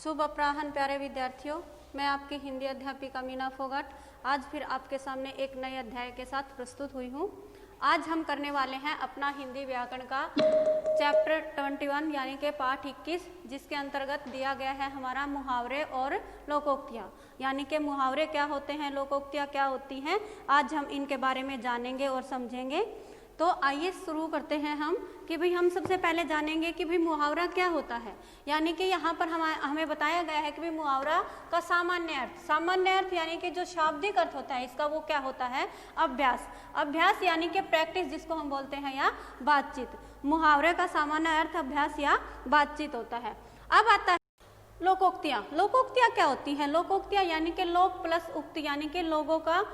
शुभ अपराह्न प्यारे विद्यार्थियों, मैं आपकी हिंदी अध्यापिका मीना फोगाट आज फिर आपके सामने एक नए अध्याय के साथ प्रस्तुत हुई हूँ। आज हम करने वाले हैं अपना हिंदी व्याकरण का चैप्टर 21 यानी कि पाठ 21, जिसके अंतर्गत दिया गया है हमारा मुहावरे और लोकोक्तियाँ। यानी कि मुहावरे क्या होते हैं, लोकोक्तियाँ क्या होती हैं, आज हम इनके बारे में जानेंगे और समझेंगे। तो आइए शुरू करते हैं हम कि भाई हम सबसे पहले जानेंगे कि भाई मुहावरा क्या होता है। यानी कि यहाँ पर हमें बताया गया है कि भाई मुहावरा का सामान्य अर्थ यानी कि जो शाब्दिक अर्थ होता है इसका वो क्या होता है, अभ्यास यानी कि प्रैक्टिस जिसको हम बोलते हैं या बातचीत। मुहावरे का सामान्य अर्थ अभ्यास या बातचीत होता है। अब आता है लोकोक्तियाँ क्या होती हैं। लोकोक्तियाँ यानी कि लोक प्लस उक्ति यानी कि लोगों का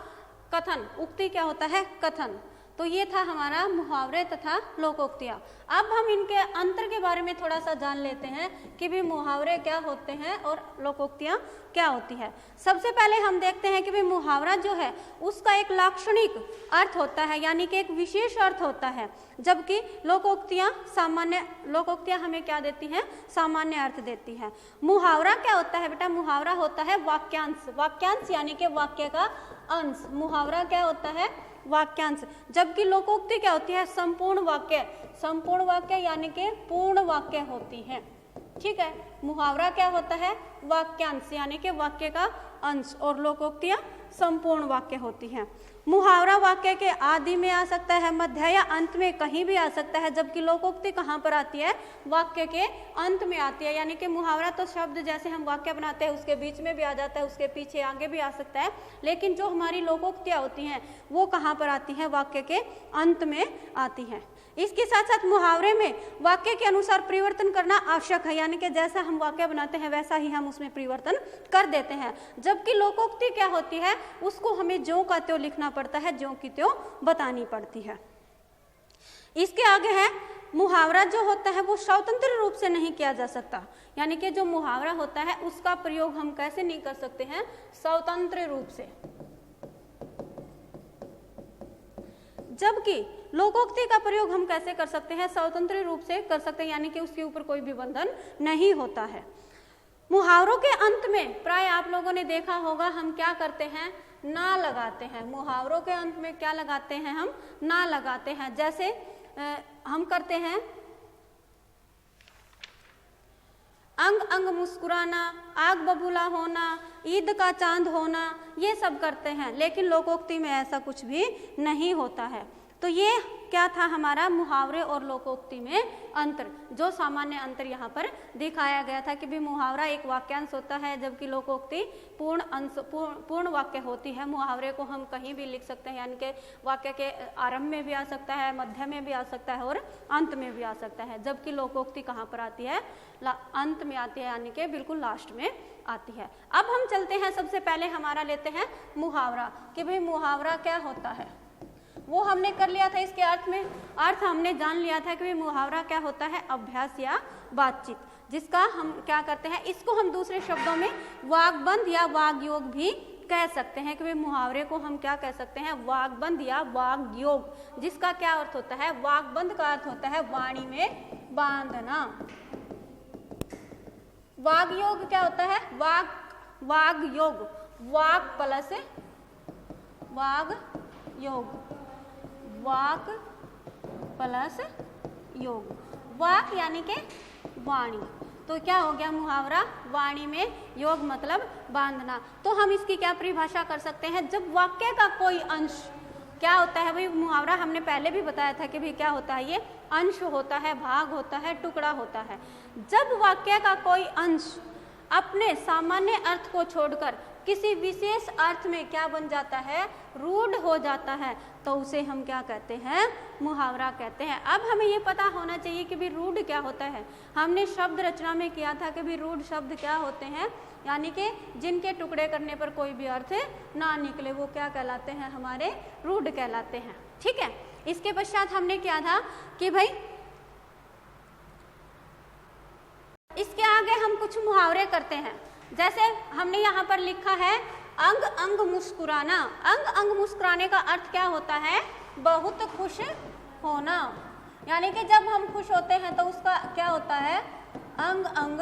कथन, उक्ति क्या होता है, कथन। तो ये था हमारा मुहावरे तथा लोकोक्तियाँ। अब हम इनके अंतर के बारे में थोड़ा सा जान लेते हैं कि भी मुहावरे क्या होते हैं और लोकोक्तियाँ क्या होती है। सबसे पहले हम देखते हैं कि भी मुहावरा जो है उसका एक लाक्षणिक अर्थ होता है यानी कि एक विशेष अर्थ होता है, जबकि लोकोक्तियाँ हमें क्या देती हैं, सामान्य अर्थ देती है। मुहावरा क्या होता है बेटा, मुहावरा होता है वाक्यांश यानी कि वाक्य का अंश। मुहावरा क्या होता है, वाक्यांश। जबकि लोकोक्ति क्या होती है, संपूर्ण वाक्य यानी कि पूर्ण वाक्य होती है। ठीक है, मुहावरा क्या होता है, वाक्यांश यानी कि वाक्य का अंश, और लोकोक्तियाँ संपूर्ण वाक्य होती हैं। मुहावरा वाक्य के आदि में आ सकता है, मध्य या अंत में कहीं भी आ सकता है, जबकि लोकोक्ति कहाँ पर आती है, वाक्य के अंत में आती है। यानी कि मुहावरा तो शब्द जैसे हम वाक्य बनाते हैं उसके बीच में भी आ जाता है, उसके पीछे आगे भी आ सकता है, लेकिन जो हमारी लोकोक्तियाँ होती हैं वो कहाँ पर आती हैं, वाक्य के अंत में आती हैं। इसके साथ साथ मुहावरे में वाक्य के अनुसार परिवर्तन करना आवश्यक है, यानी कि जैसा हम वाक्य बनाते हैं वैसा ही हम उसमें परिवर्तन कर देते हैं। जबकि लोकोक्ति क्या होती है, उसको हमें ज्यों का त्यों लिखना पड़ता है, ज्यों की त्यों बतानी पड़ती है। इसके आगे है मुहावरा जो होता है वो स्वतंत्र रूप से नहीं किया जा सकता, यानी कि जो मुहावरा होता है उसका प्रयोग हम कैसे नहीं कर सकते हैं, स्वतंत्र रूप से। जबकि लोकोक्ति का प्रयोग हम कैसे कर सकते हैं, स्वतंत्र रूप से कर सकते हैं, यानी कि उसके ऊपर कोई भी बंधन नहीं होता है। मुहावरों के अंत में प्राय आप लोगों ने देखा होगा हम क्या करते हैं, ना लगाते हैं। मुहावरों के अंत में क्या लगाते हैं, हम ना लगाते हैं। जैसे हम करते हैं अंग अंग मुस्कुराना, आग बबूला होना, ईद का चांद होना, ये सब करते हैं, लेकिन लोकोक्ति में ऐसा कुछ भी नहीं होता है। तो ये क्या था हमारा मुहावरे और लोकोक्ति में अंतर, जो सामान्य अंतर यहाँ पर दिखाया गया था कि भी मुहावरा एक वाक्यांश होता है, जबकि लोकोक्ति पूर्ण वाक्य होती है। मुहावरे को हम कहीं भी लिख सकते हैं, यानी कि वाक्य के आरंभ में भी आ सकता है, मध्य में भी आ सकता है और अंत में भी आ सकता है। जबकि लोकोक्ति कहाँ पर आती है, अंत में आती है, यानी कि बिल्कुल लास्ट में आती है। अब हम चलते हैं, सबसे पहले हमारा लेते हैं मुहावरा कि भाई मुहावरा क्या होता है। वो हमने कर लिया था, इसके अर्थ हमने जान लिया था कि मुहावरा क्या होता है, अभ्यास या बातचीत, जिसका हम क्या करते हैं, इसको हम दूसरे शब्दों में वाग्बंध या वाग्योग भी कह सकते हैं कि मुहावरे को हम क्या कह सकते हैं, वाग्बंध या वाग्योग, जिसका क्या अर्थ होता है, वाग्बंध का अर्थ होता है वाणी में बांधना। वाग्योग क्या होता है, वाग्योग, वाक प्लस वाग योग, वाक प्लस योग, वाक यानी कि वाणी। तो क्या हो गया मुहावरा, वाणी में योग मतलब बांधना। तो हम इसकी क्या परिभाषा कर सकते हैं, जब वाक्य का कोई अंश क्या होता है, भाई मुहावरा हमने पहले भी बताया था कि भाई क्या होता है, ये अंश होता है, भाग होता है, टुकड़ा होता है। जब वाक्य का कोई अंश अपने सामान्य अर्थ को छोड़कर किसी विशेष अर्थ में क्या बन जाता है, रूढ़ हो जाता है, तो उसे हम क्या कहते हैं, मुहावरा कहते हैं। अब हमें ये पता होना चाहिए कि भी रूढ़ क्या होता है। हमने शब्द रचना में किया था कि भी रूढ़ शब्द क्या होते हैं, यानी कि जिनके टुकड़े करने पर कोई भी अर्थ ना निकले, वो क्या कहलाते हैं, हमारे रूढ़ कहलाते हैं। ठीक है, इसके पश्चात हमने किया था कि भाई इसके आगे हम कुछ मुहावरे करते हैं। जैसे हमने यहाँ पर लिखा है अंग अंग मुस्कुराना। अंग अंग मुस्कुराने का अर्थ क्या होता है, बहुत खुश होना, यानी कि जब हम खुश होते हैं तो उसका क्या होता है, अंग अंग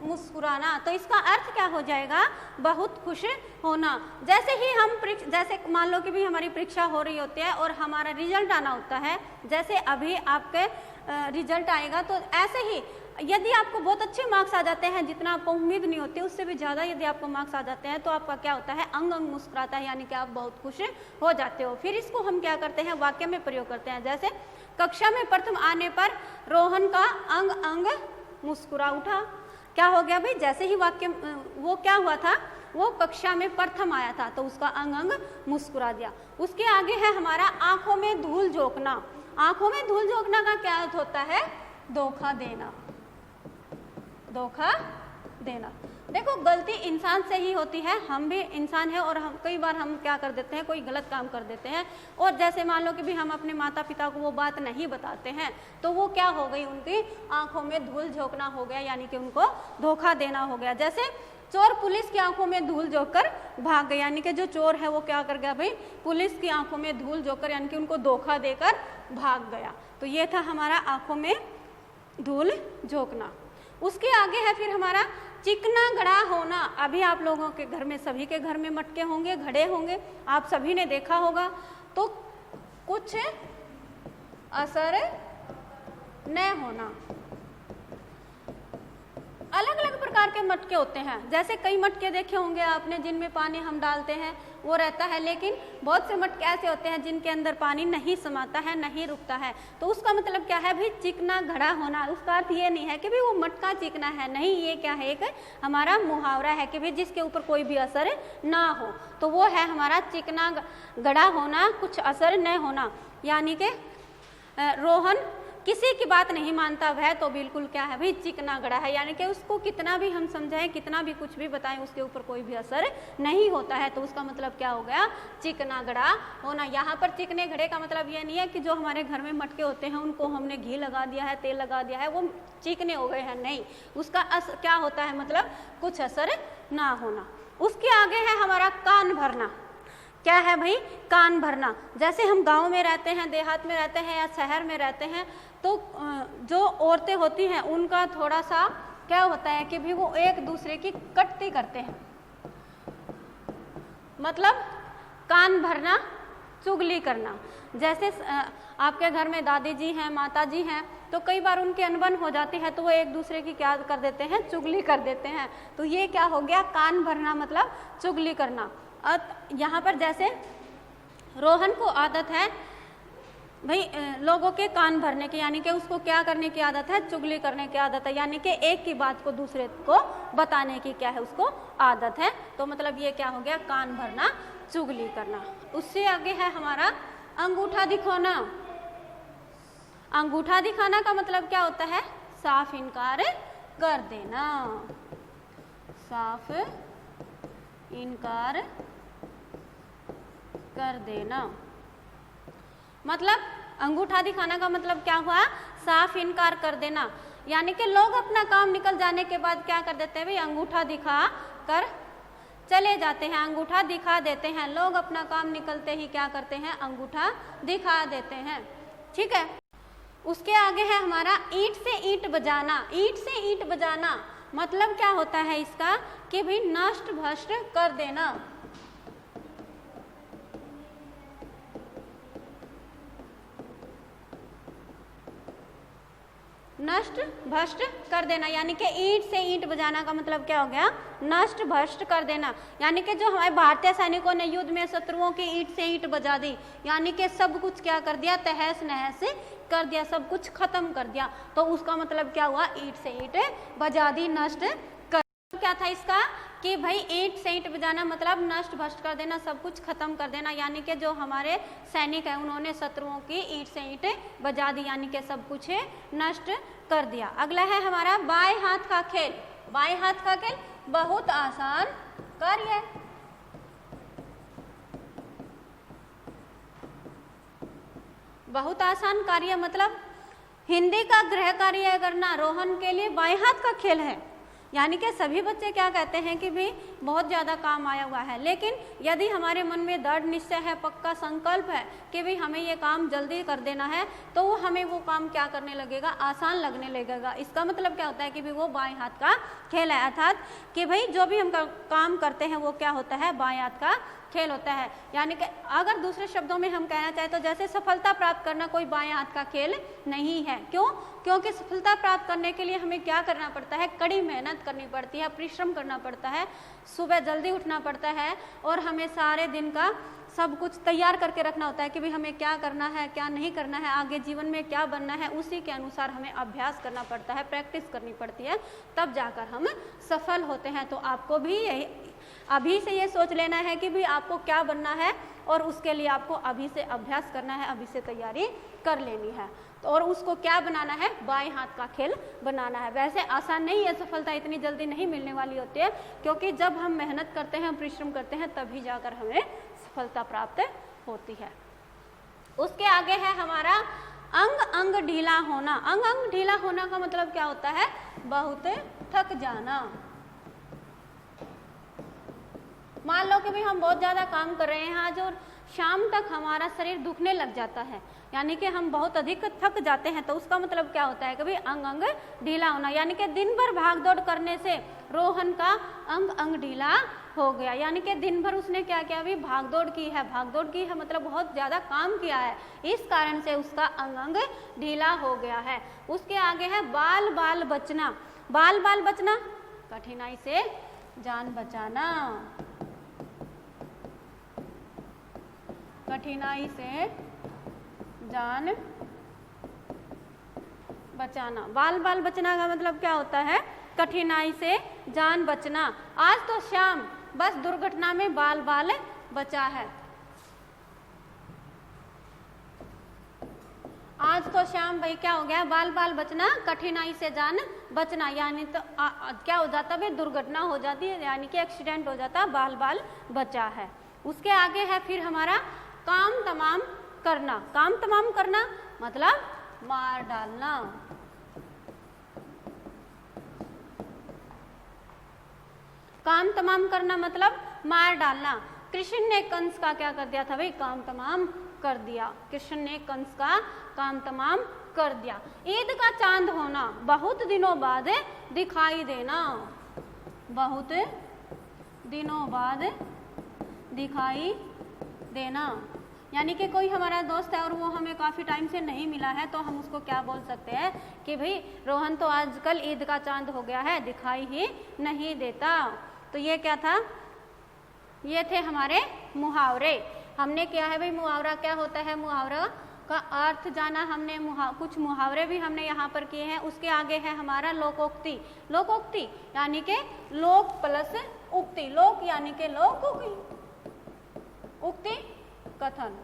मुस्कुराना। तो इसका अर्थ क्या हो जाएगा? बहुत खुश होना। जैसे ही हम जैसे मान लो कि भी हमारी परीक्षा हो रही होती है और हमारा रिजल्ट आना होता है, जैसे अभी आपके रिजल्ट आएगा, तो ऐसे ही यदि आपको बहुत अच्छे मार्क्स आ जाते हैं, जितना आपको उम्मीद नहीं होती उससे भी ज़्यादा यदि आपको मार्क्स आ जाते हैं, तो आपका क्या होता है? अंग अंग मुस्कुराता है, यानी कि आप बहुत खुश हो जाते हो। फिर इसको हम क्या करते हैं? वाक्य में प्रयोग करते हैं। जैसे कक्षा में प्रथम आने पर रोहन का अंग अंग मुस्कुरा उठा। क्या हो गया भाई? जैसे ही वाक्य वो क्या हुआ था? वो कक्षा में प्रथम आया था तो उसका अंग अंग मुस्कुरा दिया। उसके आगे है हमारा आंखों में धूल झोंकना। आंखों में धूल झोंकना का क्या अर्थ होता है? धोखा देना। धोखा देना। देखो, गलती इंसान से ही होती है, हम भी इंसान है और हम कई बार हम क्या कर देते हैं? कोई गलत काम कर देते हैं। और जैसे मान लो कि भी हम अपने माता पिता को वो बात नहीं बताते हैं, तो वो क्या हो गई? उनकी आंखों में धूल झोंकना हो गया, यानी कि उनको धोखा देना हो गया। जैसे चोर पुलिस की आंखों में धूल झोंककर भाग गया, यानी कि जो चोर है वो क्या कर गया भाई? पुलिस की आंखों में धूल झोंककर, यानी कि उनको धोखा देकर भाग गया। तो ये था हमारा आंखों में धूल झोंकना। उसके आगे है फिर हमारा चिकना घड़ा होना। अभी आप लोगों के घर में, सभी के घर में मटके होंगे, घड़े होंगे, आप सभी ने देखा होगा। तो कुछ असर न होना। अलग अलग प्रकार के मटके होते हैं। जैसे कई मटके देखे होंगे आपने जिनमें पानी हम डालते हैं वो रहता है, लेकिन बहुत से मटके ऐसे होते हैं जिनके अंदर पानी नहीं समाता है, नहीं रुकता है। तो उसका मतलब क्या है भाई? चिकना घड़ा होना। उसका अर्थ ये नहीं है कि भाई वो मटका चिकना है, नहीं, ये क्या है? एक हमारा मुहावरा है कि भाई जिसके ऊपर कोई भी असर ना हो, तो वो है हमारा चिकना घड़ा होना, कुछ असर न होना। यानी कि रोहन किसी की बात नहीं मानता, वह तो बिल्कुल क्या है भाई? चिकना घड़ा है। यानी कि उसको कितना भी हम समझाएं, कितना भी कुछ भी बताएं, उसके ऊपर कोई भी असर नहीं होता है। तो उसका मतलब क्या हो गया? चिकना घड़ा होना। यहाँ पर चिकने घड़े का मतलब ये नहीं है कि जो हमारे घर में मटके होते हैं उनको हमने घी लगा दिया है, तेल लगा दिया है, वो चिकने हो गए हैं, नहीं। उसका क्या होता है? मतलब कुछ असर ना होना। उसके आगे है हमारा कान भरना। क्या है भाई? कान भरना। जैसे हम गांव में रहते हैं, देहात में रहते हैं या शहर में रहते हैं, तो जो औरतें होती हैं उनका थोड़ा सा क्या होता है कि भी वो एक दूसरे की कटती करते हैं। मतलब कान भरना, चुगली करना। जैसे आपके घर में दादी जी हैं, माता जी हैं, तो कई बार उनकी अनबन हो जाती है तो वो एक दूसरे की क्या कर देते हैं? चुगली कर देते हैं। तो ये क्या हो गया? कान भरना मतलब चुगली करना। यहाँ पर जैसे रोहन को आदत है भाई लोगों के कान भरने की, यानी कि उसको क्या करने की आदत है? चुगली करने की आदत है। यानी कि एक की बात को दूसरे को बताने की क्या है? उसको आदत है। तो मतलब ये क्या हो गया? कान भरना, चुगली करना। उससे आगे है हमारा अंगूठा दिखाना। अंगूठा दिखाना का मतलब क्या होता है? साफ इनकार कर देना। साफ इनकार कर देना। मतलब अंगूठा दिखाना का मतलब क्या हुआ? साफ इनकार कर देना। यानी कि लोग अपना काम निकल जाने के बाद क्या कर देते हैं भाई? अंगूठा दिखा कर चले जाते हैं, अंगूठा दिखा देते हैं। लोग अपना काम निकलते ही क्या करते हैं? अंगूठा दिखा देते हैं। ठीक है। उसके आगे है हमारा ईंट से ईंट बजाना। ईंट से ईंट बजाना मतलब क्या होता है इसका? कि भाई नष्ट भ्रष्ट कर देना। नष्ट भ्रष्ट कर देना। यानी कि ईंट से ईंट बजाना का मतलब क्या हो गया? नष्ट भ्रष्ट कर देना। यानी कि जो हमारे भारतीय सैनिकों ने युद्ध में शत्रुओं की ईंट से ईंट बजा दी, यानी कि सब कुछ क्या कर दिया? तहस नहस कर दिया, सब कुछ खत्म कर दिया। तो उसका मतलब क्या हुआ? ईंट से ईंट बजा दी, नष्ट कर। क्या था इसका? कि भाई ईंट से ईंट बजाना मतलब नष्ट भ्रष्ट कर देना, सब कुछ खत्म कर देना। यानी कि जो हमारे सैनिक हैं उन्होंने शत्रुओं की ईंट से ईंट बजा दी, यानी कि सब कुछ नष्ट कर दिया। अगला है हमारा बाएं हाथ का खेल। बाएं हाथ का खेल बहुत आसान कार्य है। बहुत आसान कार्य मतलब हिंदी का गृह कार्य करना रोहन के लिए बाएं हाथ का खेल है। यानी कि सभी बच्चे क्या कहते हैं कि भाई बहुत ज़्यादा काम आया हुआ है, लेकिन यदि हमारे मन में दृढ़ निश्चय है, पक्का संकल्प है कि भाई हमें ये काम जल्दी कर देना है, तो वो हमें वो काम क्या करने लगेगा, आसान लगने लगेगा। इसका मतलब क्या होता है कि भाई वो बाएं हाथ का खेल है, अर्थात कि भाई जो भी हम काम करते हैं वो क्या होता है, बाएं हाथ का खेल होता है। यानी कि अगर दूसरे शब्दों में हम कहना चाहें तो जैसे सफलता प्राप्त करना कोई बाएं हाथ का खेल नहीं है। क्यों? क्योंकि सफलता प्राप्त करने के लिए हमें क्या करना पड़ता है, कड़ी मेहनत करनी पड़ती है, परिश्रम करना पड़ता है, सुबह जल्दी उठना पड़ता है और हमें सारे दिन का सब कुछ तैयार करके रखना होता है कि भाई हमें क्या करना है, क्या नहीं करना है, आगे जीवन में क्या बनना है, उसी के अनुसार हमें अभ्यास करना पड़ता है, प्रैक्टिस करनी पड़ती है, तब जाकर हम सफल होते हैं। तो आपको भी यही अभी से ये सोच लेना है कि भाई आपको क्या बनना है और उसके लिए आपको अभी से अभ्यास करना है, अभी से तैयारी कर लेनी है। तो और उसको क्या बनाना है, बाएं हाथ का खेल बनाना है। वैसे आसान नहीं है, सफलता इतनी जल्दी नहीं मिलने वाली होती है, क्योंकि जब हम मेहनत करते हैं, परिश्रम करते हैं, तभी जाकर हमें सफलता प्राप्त होती है। उसके आगे है हमारा अंग अंग ढीला होना। अंग अंग ढीला होना का मतलब क्या होता है, बहुत थक जाना। मान लो कि भाई हम बहुत ज़्यादा काम कर रहे हैं आज और शाम तक हमारा शरीर दुखने लग जाता है, यानी कि हम बहुत अधिक थक जाते हैं, तो उसका मतलब क्या होता है कि भाई अंग अंग ढीला होना। यानी कि दिन भर भागदौड़ करने से रोहन का अंग अंग ढीला हो गया, यानी कि दिन भर उसने क्या किया, भी भागदौड़ की है, भागदौड़ की है मतलब बहुत ज़्यादा काम किया है, इस कारण से उसका अंग अंग ढीला हो गया है। उसके आगे है बाल बाल बचना। बाल बाल बचना, कठिनाई से जान बचाना, कठिनाई से जान बचाना। बाल बाल बचना का मतलब क्या होता है, कठिनाई से जान बचना। आज तो शाम बस दुर्घटना में बाल बाल बचा है, आज तो शाम भाई क्या हो गया, बाल बाल बचना, कठिनाई से जान बचना। यानी तो क्या हो जाता है, दुर्घटना हो जाती है, यानी कि एक्सीडेंट हो जाता, बाल बाल बचा है। उसके आगे है फिर हमारा काम तमाम करना। काम तमाम करना मतलब मार डालना। काम तमाम करना मतलब मार डालना। कृष्ण ने कंस का क्या कर दिया था भाई, काम तमाम कर दिया। कृष्ण ने कंस का काम तमाम कर दिया। ईद का चांद होना, बहुत दिनों बाद दिखाई देना, बहुत दिनों बाद दिखाई देना। यानी कि कोई हमारा दोस्त है और वो हमें काफ़ी टाइम से नहीं मिला है, तो हम उसको क्या बोल सकते हैं कि भाई रोहन तो आजकल ईद का चांद हो गया है, दिखाई ही नहीं देता। तो ये क्या था, ये थे हमारे मुहावरे। हमने क्या है भाई, मुहावरा क्या होता है, मुहावरा का अर्थ जाना हमने, कुछ मुहावरे भी हमने यहाँ पर किए हैं। उसके आगे है हमारा लोकोक्ति। लोकोक्ति यानी कि लोक प्लस उक्ति। लोक यानी कि लोक, उक्ति कथन,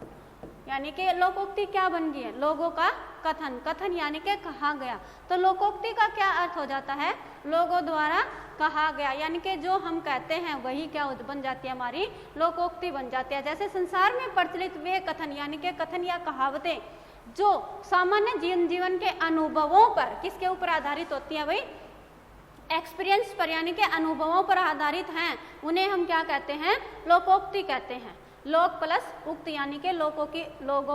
यानी कि लोकोक्ति क्या बन गई है, लोगों का कथन। कथन यानी कि कहा गया। तो लोकोक्ति का क्या अर्थ हो जाता है, लोगों द्वारा कहा गया, यानी कि जो हम कहते हैं वही क्या बन जाती है, हमारी लोकोक्ति बन जाती है। जैसे संसार में प्रचलित वे कथन, यानी कि कथन या कहावतें जो सामान्य जीवन के अनुभवों पर, किसके ऊपर आधारित होती है भाई, एक्सपीरियंस पर, यानी कि अनुभवों पर आधारित हैं, उन्हें हम क्या कहते हैं, लोकोक्ति कहते हैं। लोक प्लस उक्ति यानी कि लोगों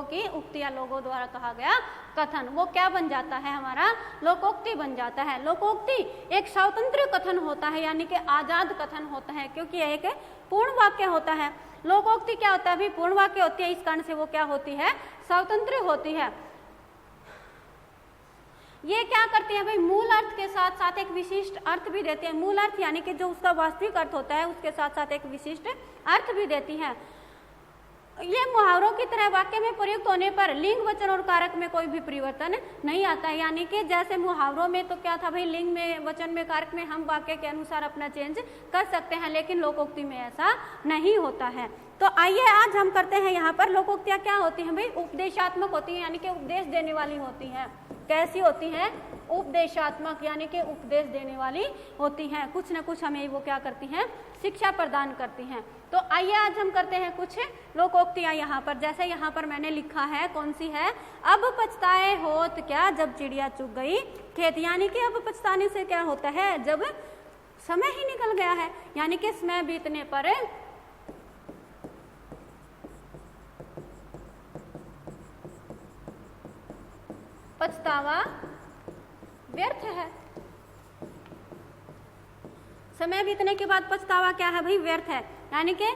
की उक्ति या लोगों द्वारा कहा गया कथन, वो क्या बन जाता है, हमारा लोकोक्ति बन जाता है। लोकोक्ति एक स्वतंत्र कथन होता है, यानी कि आजाद कथन होता है, क्योंकि यह एक पूर्ण वाक्य होता है। लोकोक्ति क्या होता है अभी, पूर्ण वाक्य होती है, इस कारण से वो क्या होती है, स्वतंत्र होती है। ये क्या करती है भाई, मूल अर्थ के साथ साथ एक विशिष्ट अर्थ भी देती है। मूल अर्थ यानी कि जो उसका वास्तविक अर्थ होता है, उसके साथ साथ एक विशिष्ट अर्थ भी देती है। ये मुहावरों की तरह वाक्य में प्रयुक्त होने पर लिंग, वचन और कारक में कोई भी परिवर्तन नहीं आता है। यानी कि जैसे मुहावरों में तो क्या था भाई, लिंग में, वचन में, कारक में हम वाक्य के अनुसार अपना चेंज कर सकते हैं, लेकिन लोकोक्ति में ऐसा नहीं होता है। तो आइए आज हम करते हैं यहाँ पर लोकोक्तियाँ क्या होती हैं भाई, उपदेशात्मक होती हैं, यानी कि उपदेश देने वाली होती हैं। कैसी होती हैं, उपदेशात्मक, यानी कि उपदेश देने वाली होती हैं, कुछ न कुछ हमें वो क्या करती हैं, शिक्षा प्रदान करती हैं। तो आइए आज हम करते हैं कुछ लोकोक्तियाँ यहाँ पर। जैसे यहाँ पर मैंने लिखा है, कौन सी है, अब पछताए होत क्या जब चिड़िया चुग गई खेत। यानी कि अब पछताने से क्या होता है, जब समय ही निकल गया है, यानी कि समय बीतने पर पछतावा व्यर्थ है। समय बीतने के बाद पछतावा क्या है भाई? व्यर्थ है। यानी कि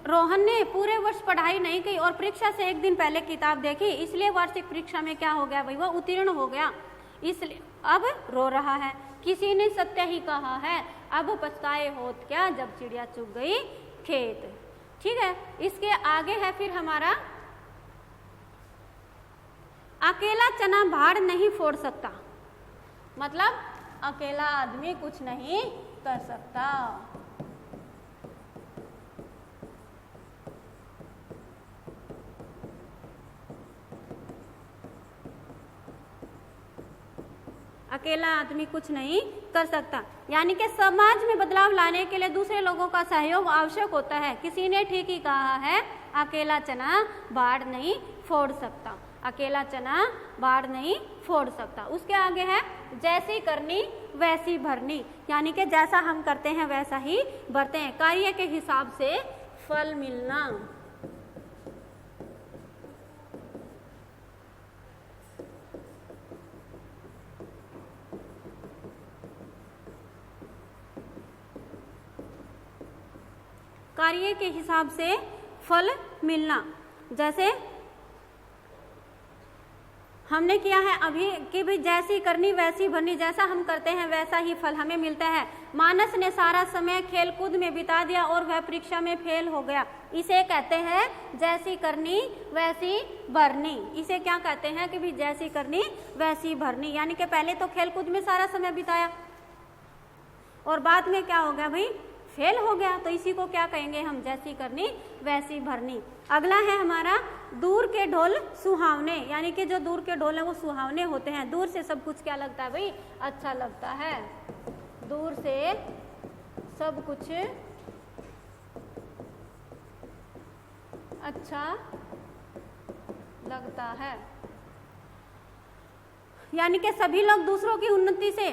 रोहन ने पूरे वर्ष पढ़ाई नहीं की और परीक्षा से एक दिन पहले किताब देखी, इसलिए वार्षिक परीक्षा में क्या हो गया भाई? वो उत्तीर्ण हो गया, इसलिए अब रो रहा है। किसी ने सत्य ही कहा है, अब पछताए होत क्या जब चिड़िया चुग गई खेत। ठीक है, इसके आगे है फिर हमारा अकेला चना भाड़ नहीं फोड़ सकता। मतलब अकेला आदमी कुछ नहीं कर सकता। अकेला आदमी कुछ नहीं कर सकता, यानी कि समाज में बदलाव लाने के लिए दूसरे लोगों का सहयोग आवश्यक होता है। किसी ने ठीक ही कहा है, अकेला चना बाढ़ नहीं फोड़ सकता। अकेला चना बाढ़ नहीं फोड़ सकता। उसके आगे है जैसी करनी वैसी भरनी, यानी कि जैसा हम करते हैं वैसा ही भरते हैं। कार्य के हिसाब से फल मिलना। कार्य के हिसाब से फल मिलना, जैसे हमने किया है अभी कि भी जैसी करनी वैसी भरनी, जैसा हम करते हैं वैसा ही फल हमें मिलता है। मानस ने सारा समय खेलकूद में बिता दिया और वह परीक्षा में फेल हो गया। इसे कहते हैं जैसी करनी वैसी भरनी। इसे क्या कहते हैं कि भी जैसी करनी वैसी भरनी, यानी कि पहले तो खेलकूद में सारा समय बिताया और बाद में क्या हो गया भाई? फेल हो गया। तो इसी को क्या कहेंगे हम? जैसी करनी वैसी भरनी। अगला है हमारा दूर के ढोल सुहावने, यानी कि जो दूर के ढोल है वो सुहावने होते हैं। दूर से सब कुछ क्या लगता है भाई? अच्छा लगता है। दूर से सब कुछ अच्छा लगता है, यानी कि सभी लोग दूसरों की उन्नति से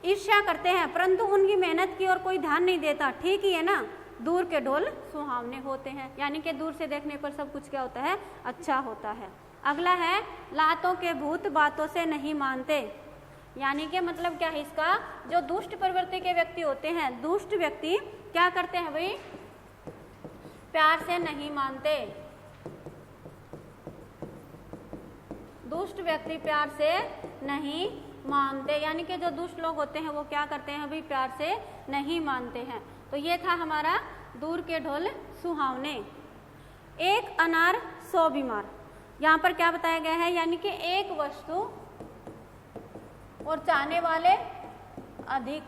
ईर्ष्या करते हैं, परंतु उनकी मेहनत की ओर कोई ध्यान नहीं देता। ठीक ही है ना, दूर के ढोल सुहावने होते हैं, यानी कि दूर से देखने पर सब कुछ क्या होता है? अच्छा होता है। अगला है लातों के भूत बातों से नहीं मानते, यानी कि मतलब क्या है इसका? जो दुष्ट प्रवृत्ति के व्यक्ति होते हैं, दुष्ट व्यक्ति क्या करते हैं भाई? प्यार से नहीं मानते। दुष्ट व्यक्ति प्यार से नहीं मानते, यानी कि जो दुष्ट लोग होते हैं वो क्या करते हैं अभी? प्यार से नहीं मानते हैं। तो ये था हमारा दूर के ढोल सुहावने। एक अनार 100 बीमार, यहाँ पर क्या बताया गया है? यानी कि एक वस्तु और चाहने वाले अधिक।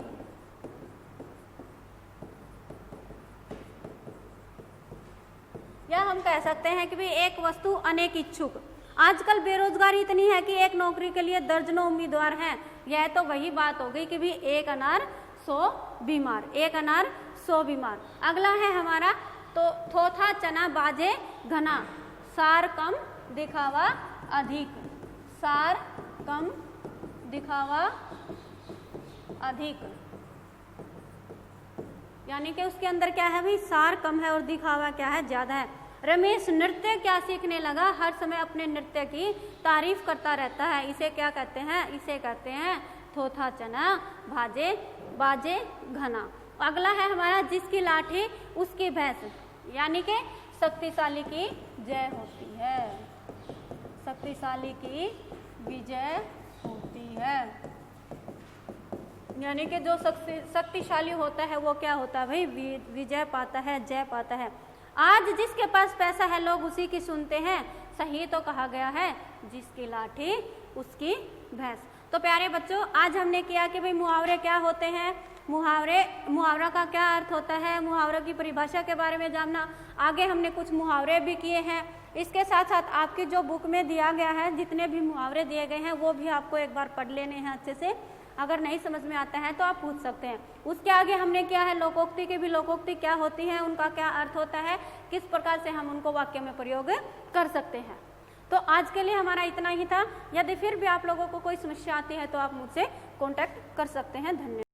या हम कह सकते हैं कि भाई एक वस्तु अनेक इच्छुक। आजकल बेरोजगारी इतनी है कि एक नौकरी के लिए दर्जनों उम्मीदवार हैं। यह तो वही बात हो गई कि भी एक अनार 100 बीमार, एक अनार 100 बीमार। अगला है हमारा तो थोथा चना बाजे घना, सार कम दिखावा अधिक। सार कम दिखावा अधिक, यानी कि उसके अंदर क्या है भाई? सार कम है और दिखावा क्या है? ज्यादा है। रमेश नृत्य क्या सीखने लगा? हर समय अपने नृत्य की तारीफ करता रहता है। इसे क्या कहते हैं? इसे कहते हैं थोथा चना भाजे बाजे घना। अगला है हमारा जिसकी लाठी उसकी भैंस, यानी कि शक्तिशाली की जय होती है। शक्तिशाली की विजय होती है, यानी कि जो शक्तिशाली होता है वो क्या होता है भाई? विजय पाता है, जय पाता है। आज जिसके पास पैसा है लोग उसी की सुनते हैं, सही तो कहा गया है जिसकी लाठी उसकी भैंस। तो प्यारे बच्चों, आज हमने किया कि भाई मुहावरे क्या होते हैं, मुहावरा का क्या अर्थ होता है, मुहावरे की परिभाषा के बारे में जानना। आगे हमने कुछ मुहावरे भी किए हैं। इसके साथ साथ आपकी जो बुक में दिया गया है, जितने भी मुहावरे दिए गए हैं वो भी आपको एक बार पढ़ लेने हैं अच्छे से। अगर नहीं समझ में आता है तो आप पूछ सकते हैं। उसके आगे हमने क्या है, लोकोक्ति की भी, लोकोक्ति क्या होती है, उनका क्या अर्थ होता है, किस प्रकार से हम उनको वाक्य में प्रयोग कर सकते हैं। तो आज के लिए हमारा इतना ही था। यदि फिर भी आप लोगों को कोई समस्या आती है तो आप मुझसे कॉन्टैक्ट कर सकते हैं। धन्यवाद।